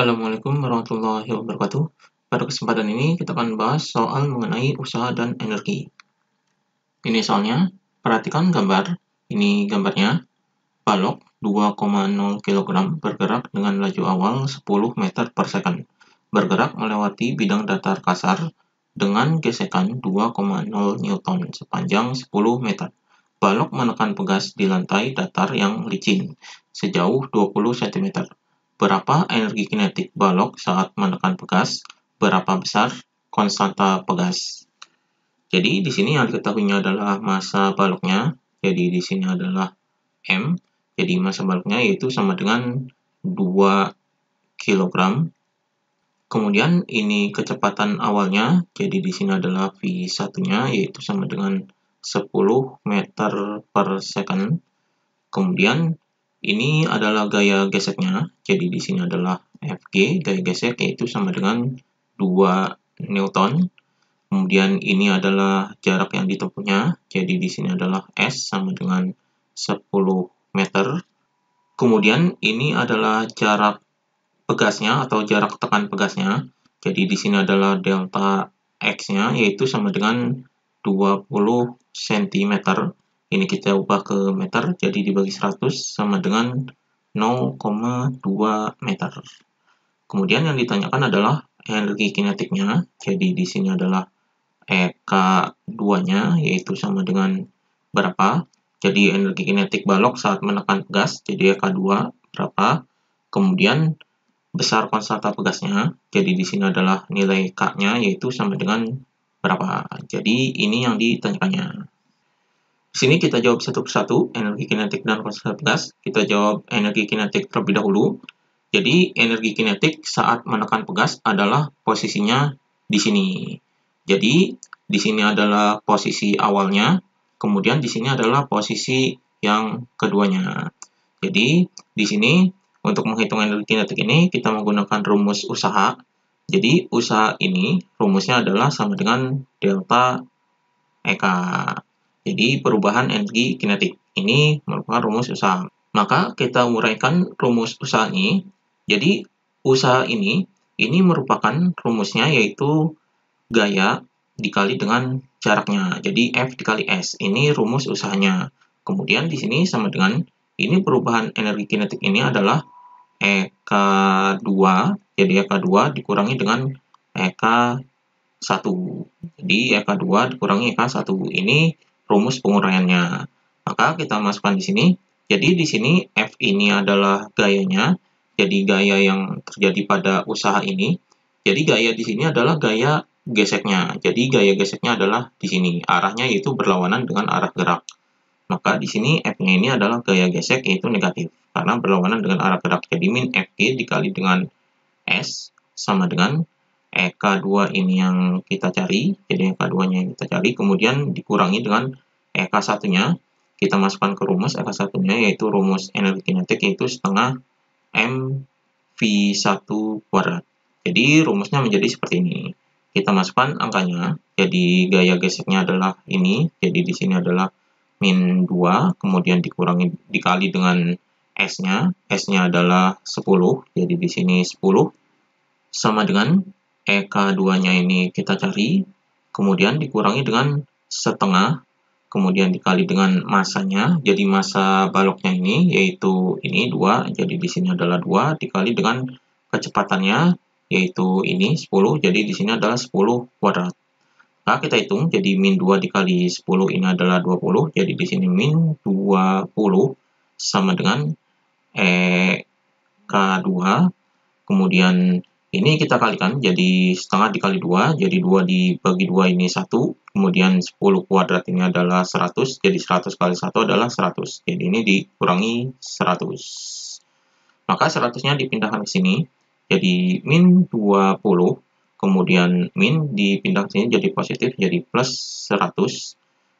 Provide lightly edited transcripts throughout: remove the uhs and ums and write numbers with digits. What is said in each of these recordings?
Assalamualaikum warahmatullahi wabarakatuh. Pada kesempatan ini kita akan bahas soal mengenai usaha dan energi. Ini soalnya, perhatikan gambar. Ini gambarnya, balok 2,0 kg bergerak dengan laju awal 10 meter per second. Bergerak melewati bidang datar kasar dengan gesekan 2,0 Newton sepanjang 10 meter. Balok menekan pegas di lantai datar yang licin sejauh 20 cm. Berapa energi kinetik balok saat menekan pegas? Berapa besar konstanta pegas? Jadi di sini yang diketahuinya adalah massa baloknya. Jadi di sini adalah M. Jadi massa baloknya yaitu sama dengan 2 kg. Kemudian ini kecepatan awalnya. Jadi di sini adalah V1-nya yaitu sama dengan 10 meter per second. Kemudian ini adalah gaya geseknya. Jadi di sini adalah Fg, gaya gesek yaitu sama dengan 2 Newton. Kemudian ini adalah jarak yang ditempuhnya. Jadi di sini adalah S sama dengan 10 meter. Kemudian ini adalah jarak pegasnya atau jarak tekan pegasnya. Jadi di sini adalah delta X-nya yaitu sama dengan 20 cm. Ini kita ubah ke meter, jadi dibagi 100 sama dengan 0,2 meter. Kemudian yang ditanyakan adalah energi kinetiknya. Jadi di sini adalah EK2-nya yaitu sama dengan berapa? Jadi energi kinetik balok saat menekan pegas, jadi EK2 berapa? Kemudian besar konstanta pegasnya. Jadi di sini adalah nilai K-nya yaitu sama dengan berapa? Jadi ini yang ditanyakannya. Di sini kita jawab satu persatu, energi kinetik dan konstanta pegas. Kita jawab energi kinetik terlebih dahulu. Jadi energi kinetik saat menekan pegas adalah posisinya di sini. Jadi di sini adalah posisi awalnya, kemudian di sini adalah posisi yang keduanya. Jadi di sini untuk menghitung energi kinetik ini kita menggunakan rumus usaha. Jadi usaha ini rumusnya adalah sama dengan delta EK. Jadi perubahan energi kinetik ini merupakan rumus usaha. Maka kita uraikan rumus usaha ini. Jadi usaha ini merupakan rumusnya yaitu gaya dikali dengan jaraknya. Jadi F dikali S. Ini rumus usahanya. Kemudian di sini sama dengan ini perubahan energi kinetik ini adalah EK2. Jadi EK2 dikurangi dengan EK1. Jadi EK2 dikurangi EK1. Ini rumus penguraiannya. Maka kita masukkan di sini. Jadi di sini F ini adalah gayanya. Jadi gaya yang terjadi pada usaha ini. Jadi gaya di sini adalah gaya geseknya. Jadi gaya geseknya adalah di sini. Arahnya yaitu berlawanan dengan arah gerak. Maka di sini F-nya ini adalah gaya gesek yaitu negatif. Karena berlawanan dengan arah gerak. Jadi min Fg dikali dengan S sama dengan EK2 ini yang kita cari. Jadi EK2-nya yang kita cari. Kemudian dikurangi dengan EK1-nya. Kita masukkan ke rumus EK1-nya yaitu rumus energi kinetik yaitu setengah mv1 kuadrat. Jadi rumusnya menjadi seperti ini. Kita masukkan angkanya. Jadi gaya geseknya adalah ini. Jadi di sini adalah min 2, kemudian dikali dengan S-nya. S-nya adalah 10. Jadi di sini 10 sama dengan EK2-nya ini kita cari. Kemudian dikurangi dengan setengah. Kemudian dikali dengan massanya. Jadi massa baloknya ini yaitu ini 2. Jadi di sini adalah 2 dikali dengan kecepatannya yaitu ini 10. Jadi di sini adalah 10 kuadrat. Nah, kita hitung. Jadi min 2 dikali 10 ini adalah 20. Jadi di sini min 20 sama dengan EK2. Kemudian ini kita kalikan. Jadi setengah dikali 2. Jadi 2 dibagi 2 ini 1. Kemudian 10 kuadrat ini adalah 100. Jadi 100 kali 1 adalah 100. Jadi ini dikurangi 100. Maka 100-nya dipindahkan ke sini. Jadi min 20. Kemudian min dipindah ke sini jadi positif. Jadi plus 100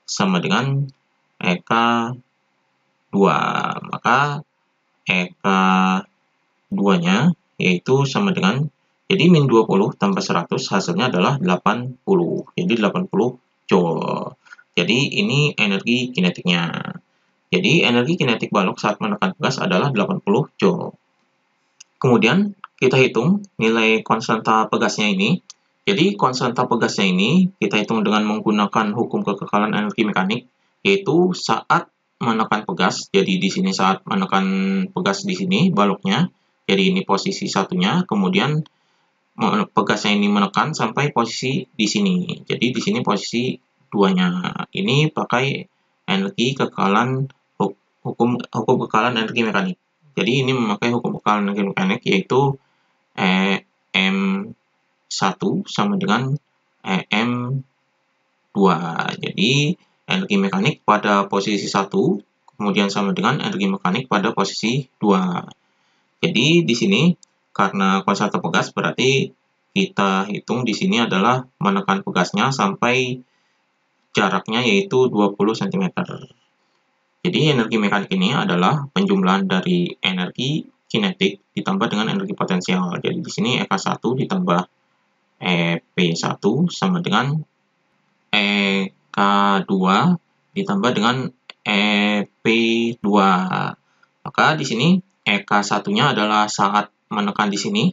sama dengan EK2. Maka EK2-nya yaitu sama dengan, jadi min 20 tambah 100 hasilnya adalah 80. Jadi 80 Joule. Jadi ini energi kinetiknya. Jadi energi kinetik balok saat menekan pegas adalah 80 Joule. Kemudian kita hitung nilai konstanta pegasnya ini. Jadi konstanta pegasnya ini kita hitung dengan menggunakan hukum kekekalan energi mekanik, yaitu saat menekan pegas. Jadi di sini saat menekan pegas di sini baloknya. Jadi ini posisi satunya, kemudian pegasnya ini menekan sampai posisi di sini. Jadi di sini posisi duanya. Ini pakai energi kekekalan hukum kekekalan energi mekanik. Jadi ini memakai hukum kekekalan energi mekanik, yaitu M1 sama dengan M2. Jadi energi mekanik pada posisi 1 kemudian sama dengan energi mekanik pada posisi 2. Jadi di sini karena konstanta pegas berarti kita hitung di sini adalah menekan pegasnya sampai jaraknya yaitu 20 cm. Jadi energi mekanik ini adalah penjumlahan dari energi kinetik ditambah dengan energi potensial. Jadi di sini EK1 ditambah EP1 sama dengan EK2 ditambah dengan EP2. Maka di sini EK1-nya adalah saat menekan di sini.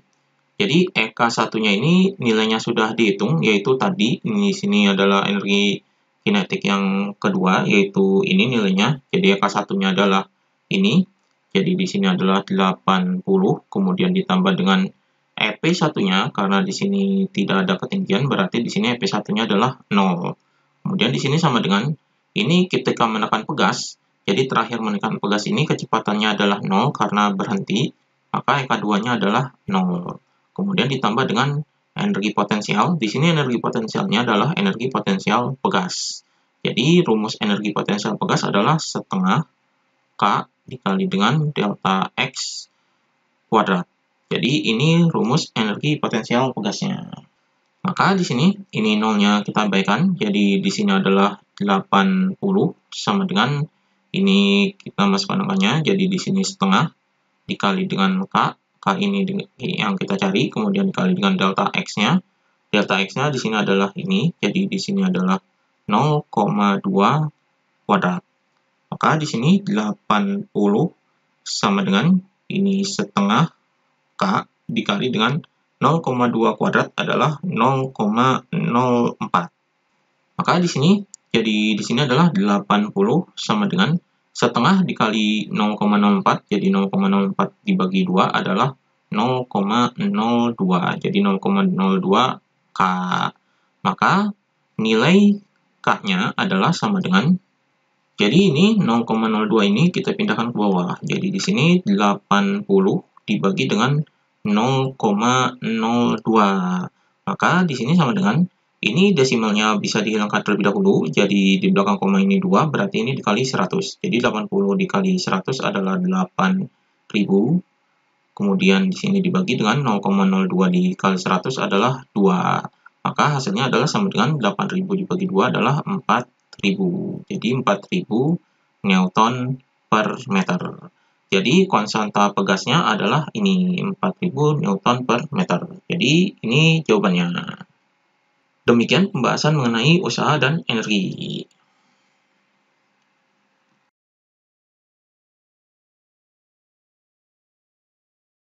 Jadi EK1-nya ini nilainya sudah dihitung, yaitu tadi di sini adalah energi kinetik yang kedua, yaitu ini nilainya. Jadi EK1-nya adalah ini. Jadi di sini adalah 80, kemudian ditambah dengan EP1-nya, karena di sini tidak ada ketinggian, berarti di sini EP1-nya adalah 0. Kemudian di sini sama dengan, ini ketika menekan pegas, jadi terakhir menekan pegas ini kecepatannya adalah 0 karena berhenti, maka EK2-nya adalah 0. Kemudian ditambah dengan energi potensial. Di sini energi potensialnya adalah energi potensial pegas. Jadi rumus energi potensial pegas adalah setengah K dikali dengan delta X kuadrat. Jadi ini rumus energi potensial pegasnya. Maka di sini ini nolnya kita abaikan. Jadi di sini adalah 80 sama dengan ini kita masukkan angkanya. Jadi di sini setengah dikali dengan K. K ini yang kita cari, kemudian dikali dengan delta X-nya. Delta X-nya di sini adalah ini, jadi di sini adalah 0,2 kuadrat. Maka di sini 80 sama dengan ini setengah K dikali dengan 0,2 kuadrat adalah 0,04. Maka di sini, jadi di sini adalah 80 sama dengan setengah dikali 0,04, jadi 0,04 dibagi 2 adalah 0,02, jadi 0,02 K. Maka nilai K-nya adalah sama dengan, jadi ini 0,02 ini kita pindahkan ke bawah. Jadi di sini 80 dibagi dengan 0,02. Maka di sini sama dengan, ini desimalnya bisa dihilangkan terlebih dahulu, jadi di belakang koma ini 2, berarti ini dikali 100. Jadi 80 dikali 100 adalah 8.000. Kemudian di sini dibagi dengan 0,02 dikali 100 adalah 2. Maka hasilnya adalah sama dengan 8.000 dibagi 2 adalah 4.000. Jadi 4.000 Newton per meter. Jadi konstanta pegasnya adalah ini 4.000 Newton per meter. Jadi ini jawabannya. Demikian pembahasan mengenai usaha dan energi.